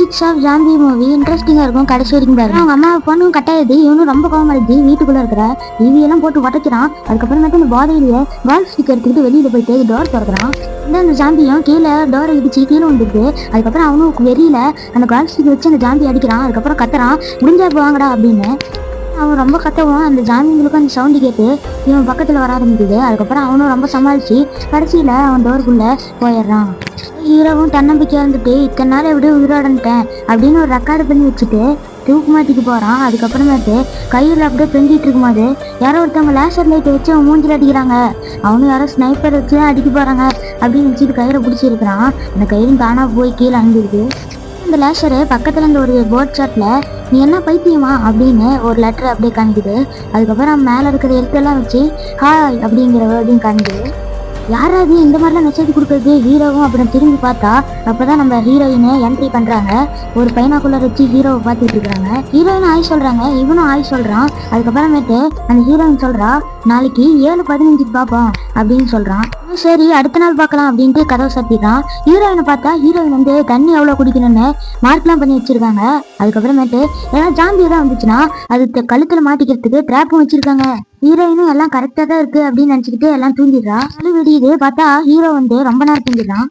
Basics of zombie movie இன்ட்ரெஸ்டிங்கா இருக்கும். கடைசி வரைக்கும் பாரு. அவங்க அம்மா பொண்ணும் கட்டாயது இவனும் ரொம்ப கோவமடைஞ்சு வீட்டுக்குள்ள இருக்கிற டிவி எல்லாம் போட்டு உடைக்கிறான். அதுக்கப்புறமேட்டு இந்த பாதையிலேயே கால் ஸ்டிக் எடுத்துக்கிட்டு வெளியில போயிட்டு டோர் திறக்கிறான். அந்த ஜாம்பியும் கீழே டோரை இடிச்சு கீழே வந்துருக்கு. அதுக்கப்புறம் அவனும் வெறியில அந்த கால் ஸ்டிக் வச்சு அந்த ஜாம்பி அடிக்கிறான். அதுக்கப்புறம் கத்துறான், முடிஞ்சா போவாங்கடா அப்படின்னு. அவன் ரொம்ப கத்தவும் அந்த ஜாம்பிங்களுக்கும் அந்த சவுண்டு கேட்டு இவன் பக்கத்துல வர ஆரம்பிக்குது. அதுக்கப்புறம் அவனும் ரொம்ப சமாளிச்சு கடைசியில அவன் டோருக்குள்ள போயிடுறான். ஹீரோவும் தன்னம்பிக்கையா இருந்துட்டு இத்தனை நாள் எப்படியும் உயிரோடன்ட்டேன் அப்படின்னு ஒரு ரெக்கார்டு பண்ணி வச்சுட்டு தூக்கு மாட்டிக்கு போறான். அதுக்கப்புறமேட்டு கையில் அப்படியே பெஞ்சிட்டு இருக்கும்போது யாரோ ஒருத்தவங்க லேசர் லைட்டை வச்சு அவன் மூஞ்சில் அடிக்கிறாங்க. அவனும் யாரோ ஸ்னைப்பர் வச்சு அடிக்க போறாங்க அப்படின்னு நினச்சிட்டு கயிறை பிடிச்சிருக்கிறான். அந்த கயிறும் தானா போய் கீழே அணிஞ்சிருக்கு. இந்த லேசரு பக்கத்துல இருந்த ஒரு போர்ட் சாட்ல நீ என்ன பைத்தியமா அப்படின்னு ஒரு லெட்டர் அப்படியே காணிக்குது. அதுக்கப்புறம் மேல இருக்கிற எழுத்தெல்லாம் வச்சு ஹாய் அப்படிங்கிற வேர்டையும் காணிக்குது. யாராவது இந்த மாதிரிலாம் மெசேஜ் கொடுக்குறது ஹீரோவும் அப்புறம் திரும்பி பார்த்தா அப்பதான் நம்ம ஹீரோயினை என்ட்ரி பண்றாங்க. ஒரு பைனாக்குள்ளர் வச்சு ஹீரோவை பார்த்துட்டு இருக்காங்க. ஹீரோயின் ஆய் சொல்றாங்க, இவனும் ஆய் சொல்றான். அதுக்கப்புறமேட்டு அந்த ஹீரோயின் சொல்றா நாளைக்கு 7:15 பார்ப்போம் அப்படின்னு சொல்றான். சரி அடுத்த நாள் பார்க்கலாம் அப்படின்ட்டு கதவை சாத்திடுறான். ஹீரோயினை பார்த்தா ஹீரோயின் வந்து தண்ணி எவ்வளவு குடிக்கணும்னு மார்க்லாம் பண்ணி வச்சிருக்காங்க. அதுக்கப்புறமேட்டு ஏன்னா ஜாம்பி தான் வந்துச்சுன்னா அது கழுத்துல மாட்டிக்கிறதுக்கு ட்ராப்பும் வச்சிருக்காங்க. ஹீரோயினும் எல்லாம் கரெக்டா தான் இருக்கு அப்படின்னு நினைச்சுக்கிட்டு எல்லாம் தூங்கிடுறா. விடியுது பார்த்தா ஹீரோ வந்து ரொம்ப நேரம் தூங்கிடுறான்.